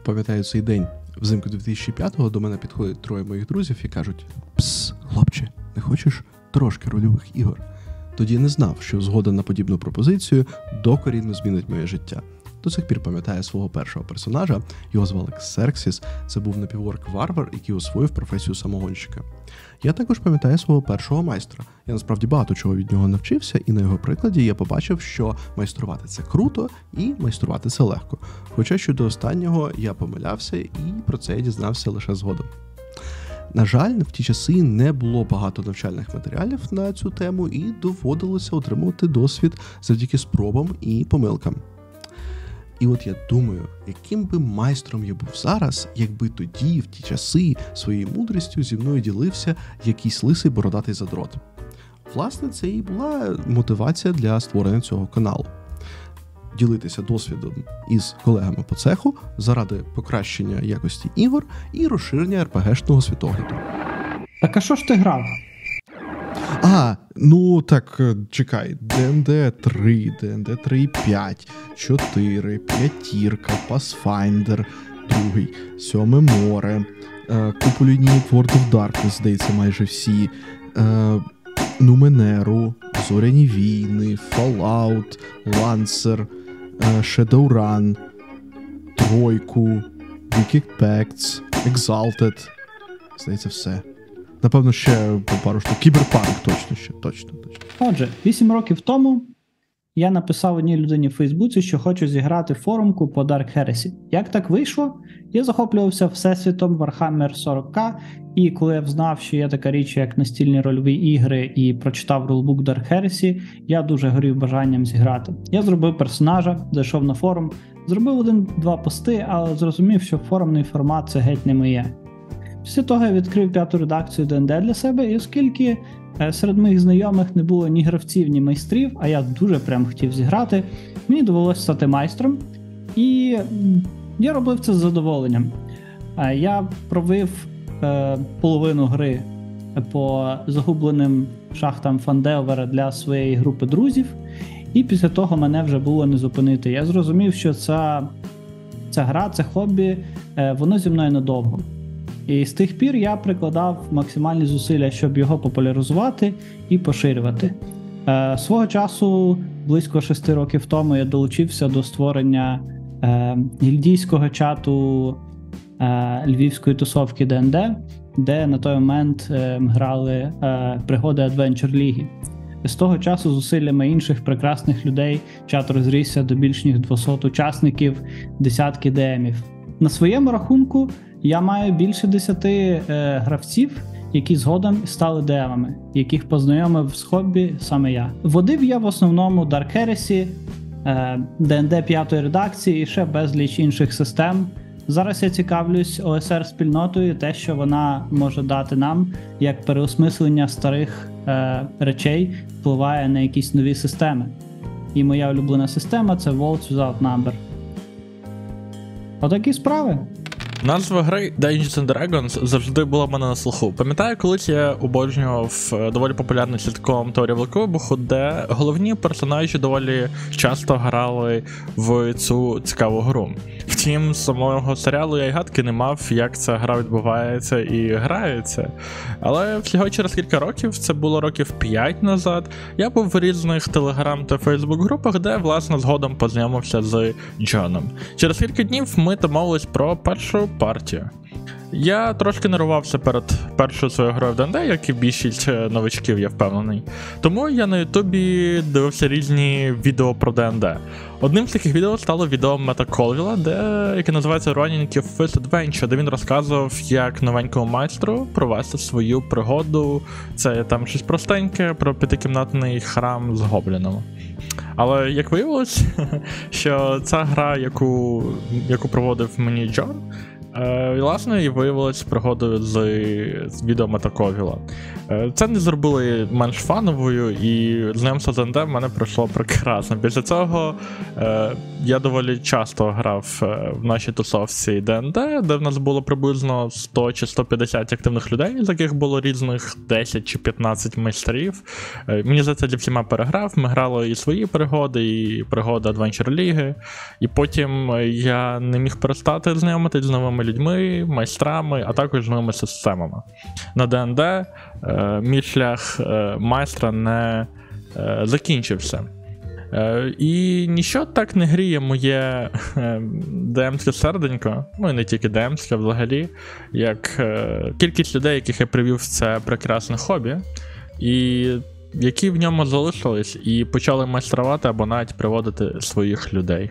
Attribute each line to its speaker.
Speaker 1: пам'ятаю цей день. Взимку 2005-го до мене підходять троє моїх друзів і кажуть: «Пс, хлопче, не хочеш трошки рольових ігор?» Тоді не знав, що згода на подібну пропозицію докорінно змінить моє життя. До сих пір пам'ятаю свого першого персонажа, його звали Ксерксіс, це був напіворк-варвар, який освоїв професію самогонщика. Я також пам'ятаю свого першого майстра. Я насправді багато чого від нього навчився, і на його прикладі я побачив, що майструвати це круто і майструвати це легко. Хоча щодо останнього я помилявся, і про це я дізнався лише згодом. На жаль, в ті часи не було багато навчальних матеріалів на цю тему, і доводилося отримувати досвід завдяки спробам і помилкам. І от я думаю, яким би майстром я був зараз, якби тоді, в ті часи, своєю мудрістю зі мною ділився якийсь лисий бородатий задрот. Власне, це і була мотивація для створення цього каналу. Ділитися досвідом із колегами по цеху заради покращення якості ігор і розширення РПГшного світогляду.
Speaker 2: Так а що ж ти грав?
Speaker 1: Так, чекай, D&D 3, D&D 3.5, 4, 5, Pathfinder 2, 7 море, купу лінійок World of Darkness, здається, майже всі, Нуменеру, Зоряні війни, Fallout, Lancer, Shadowrun, Тройку, Wicked Pacts, Exalted, здається, все. Напевно, ще пару штук. Кіберпанк точно.
Speaker 2: Отже, 8 років тому я написав одній людині в Фейсбуці, що хочу зіграти форумку по Dark Heresy. Як так вийшло? Я захоплювався всесвітом Warhammer 40K, і коли я взнав, що є така річ, як настільні рольові ігри, і прочитав рулбук Dark Heresy, я дуже горів бажанням зіграти. Я зробив персонажа, зайшов на форум, зробив 1-2 пости, але зрозумів, що форумний формат – це геть не моє. Після того я відкрив 5-ту редакцію D&D для себе, і оскільки серед моїх знайомих не було ні гравців, ні майстрів, а я дуже прям хотів зіграти, мені довелося стати майстром, і я робив це з задоволенням. Я провів половину гри по загубленим шахтам Фанделвера для своєї групи друзів, і після того мене вже було не зупинити. Я зрозумів, що ця гра, це хобі, воно зі мною надовго. І з тих пір я прикладав максимальні зусилля, щоб його популяризувати і поширювати. Свого часу, близько 6 років тому, я долучився до створення гільдійського чату львівської тусовки D&D, де на той момент грали пригоди Adventure League. З того часу зусиллями інших прекрасних людей чат розрісся до більш ніж 200 учасників, десятки ДМів. На своєму рахунку я маю більше 10 гравців, які згодом стали ДМами, яких познайомив з хобі саме я. Водив я в основному Dark Heresy, D&D 5-ї редакції і ще безліч інших систем. Зараз я цікавлюсь ОСР-спільнотою і те, що вона може дати нам, як переосмислення старих речей впливає на якісь нові системи. І моя улюблена система – це Worlds Without Number. Отакі справи.
Speaker 3: Назва гри Dungeons & Dragons завжди була в мене на слуху. Пам'ятаю, колись я обожнював доволі популярний ситком «Теорія Великого Вибуху», де головні персонажі доволі часто грали в цю цікаву гру. Втім, з самого серіалу я й гадки не мав, як ця гра відбувається і грається. Але всього через кілька років, це було років 5 назад, я був в різних телеграм та фейсбук-групах, де, власне, згодом познайомився з Джоном. Через кілька днів ми домовились про першу партію. Я трошки нервувався перед першою своєю грою в D&D, як і більшість новичків, я впевнений. Тому я на ютубі дивився різні відео про D&D. Одним з таких відео стало відео Мета Колвіла, яке називається Running Your First Adventure, де він розказував, як новенькому майстру провести свою пригоду. Це там щось простеньке про 5-кімнатний храм з гобліном. Але як виявилось, що ця гра, яку проводив мені Джон, І, власне, і виявилось пригодою з відео Метаковіла. Це не зробили менш фановою, і знайомство з ДНД в мене пройшло прекрасно. Після цього я доволі часто грав в нашій тусовці ДНД, де в нас було приблизно 100 чи 150 активних людей, з яких було різних 10 чи 15 майстрів. Мені за це зі всіма переграв, ми грали і свої пригоди, і пригоди Adventure League, і потім я не міг перестати знайомитись з новими людьми, майстрами, а також з новими системами. На ДНД мій шлях майстра не закінчився. І ніщо так не гріє моє ДМське серденько, ну і не тільки ДМське взагалі, як кількість людей, яких я привів в це прекрасне хобі, і які в ньому залишились і почали майструвати або навіть приводити своїх людей.